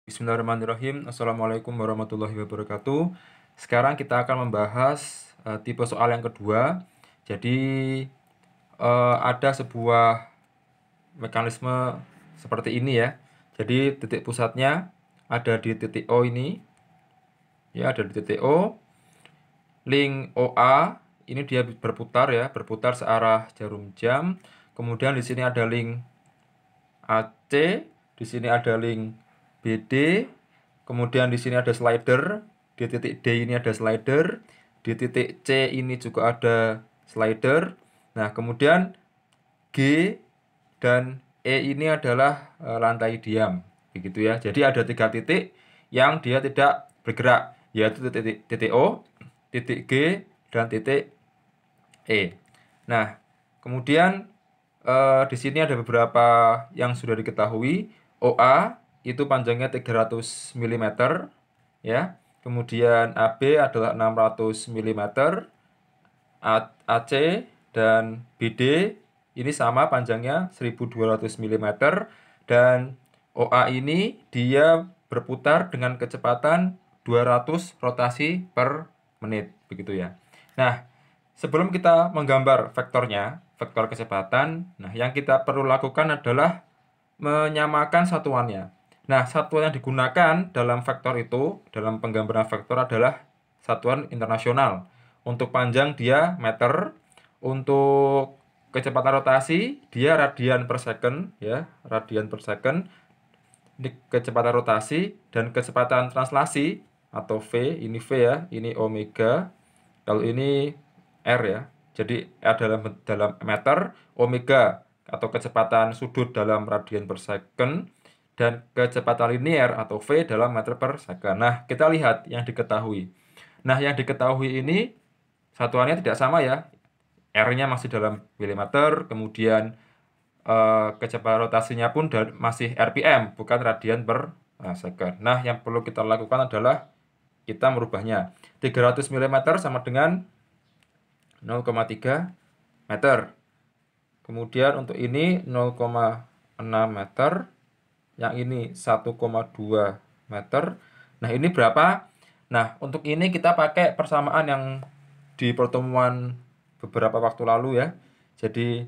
Bismillahirrahmanirrahim. Assalamualaikum warahmatullahi wabarakatuh. Sekarang kita akan membahas tipe soal yang kedua. Jadi ada sebuah mekanisme seperti ini ya. Jadi titik pusatnya ada di titik O ini. Ya, ada di titik O. Link OA ini dia berputar ya, berputar searah jarum jam. Kemudian di sini ada link AC, di sini ada link BD, kemudian di sini ada slider, di titik D ini ada slider, di titik C ini juga ada slider. Nah, kemudian G dan E ini adalah lantai diam, begitu ya. Jadi ada 3 titik yang dia tidak bergerak, yaitu titik O, titik G, dan titik E. Nah, kemudian di sini ada beberapa yang sudah diketahui. OA itu panjangnya 300 mm ya. Kemudian AB adalah 600 mm. AC dan BD ini sama panjangnya 1200 mm dan OA ini dia berputar dengan kecepatan 200 rotasi per menit begitu ya. Nah, sebelum kita menggambar vektornya, vektor kecepatan, nah yang kita perlu lakukan adalah menyamakan satuannya. Nah, satuan yang digunakan dalam vektor itu, dalam penggambaran vektor adalah satuan internasional. Untuk panjang dia meter, untuk kecepatan rotasi dia radian per second ya, radian per second. Ini kecepatan rotasi dan kecepatan translasi atau V, ini V ya, ini omega. Kalau ini R ya. Jadi R dalam meter, omega atau kecepatan sudut dalam radian per second, dan kecepatan linier atau V dalam meter per second. Nah, kita lihat yang diketahui. Nah, yang diketahui ini satuannya tidak sama ya. R-nya masih dalam milimeter, kemudian kecepatan rotasinya pun masih RPM, bukan radian per second. Nah, yang perlu kita lakukan adalah kita merubahnya. 300 mm sama dengan 0,3 meter. Kemudian untuk ini 0,6 meter. Yang ini 1,2 meter. Nah, ini berapa? Nah, untuk ini kita pakai persamaan yang di pertemuan beberapa waktu lalu ya. Jadi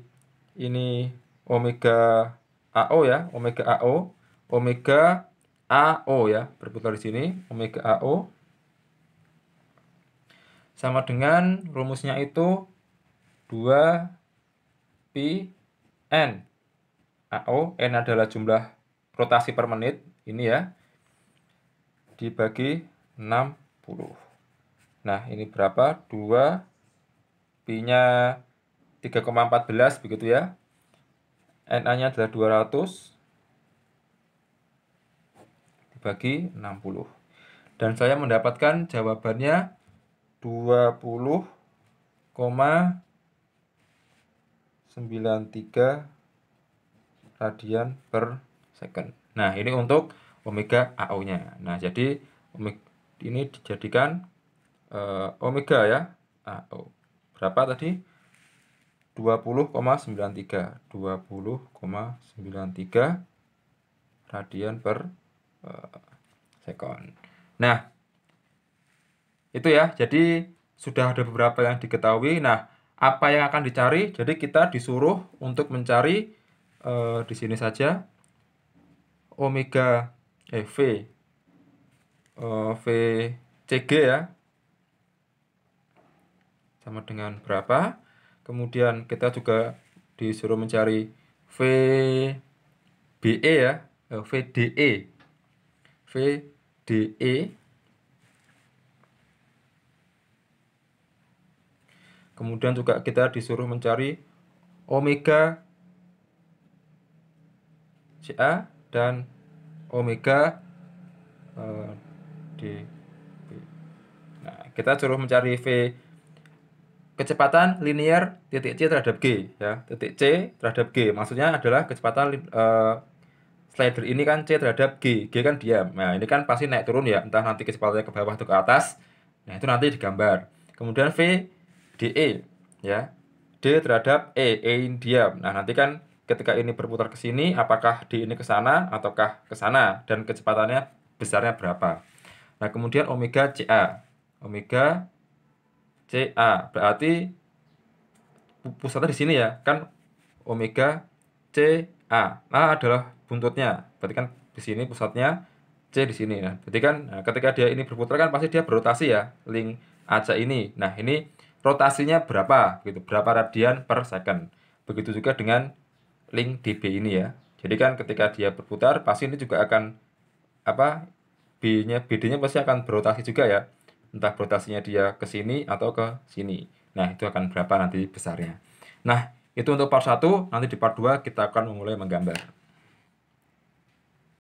ini omega AO ya, omega AO, omega AO ya, berputar di sini, omega AO sama dengan rumusnya itu 2 pi n. AO, n adalah jumlah rotasi per menit, ini ya, dibagi 60. Nah, ini berapa? 2 pi-nya 3,14 begitu ya. NA-nya adalah 200 dibagi 60. Dan saya mendapatkan jawabannya 20,93 radian per second. Nah, ini untuk omega AO-nya. Nah, jadi ini dijadikan omega ya, AO. Berapa tadi? 20,93 radian per second. Nah, itu ya. Jadi sudah ada beberapa yang diketahui. Nah, apa yang akan dicari? Jadi kita disuruh untuk mencari di sini saja omega VCG ya. Sama dengan berapa? Kemudian kita juga disuruh mencari VBE ya, VDE. VDE. Kemudian juga kita disuruh mencari omega CA dan omega DB. Nah, kita suruh mencari V kecepatan linier titik C terhadap G ya, titik C terhadap G maksudnya adalah kecepatan slider ini kan C terhadap G kan diam. Nah, ini kan pasti naik turun ya, entah nanti kecepatannya ke bawah atau ke atas. Nah, itu nanti digambar. Kemudian V DE ya, D terhadap E ini diam. Nah, nanti kan ketika ini berputar ke sini, apakah D ini ke sana ataukah ke sana, dan kecepatannya besarnya berapa. Nah, kemudian omega CA. Omega CA berarti pusatnya di sini ya, kan omega CA. Nah, adalah buntutnya. Berarti kan di sini pusatnya, C di sini. Nah, berarti kan ketika dia ini berputar kan pasti dia berotasi ya, link AC ini. Nah, ini rotasinya berapa gitu, berapa radian per second. Begitu juga dengan link DB ini ya. Jadi kan ketika dia berputar pasti ini juga akan apa BD-nya pasti akan berotasi juga ya. Entah berotasinya dia ke sini atau ke sini. Nah, itu akan berapa nanti besarnya. Nah, itu untuk part 1, nanti di part 2 kita akan memulai menggambar.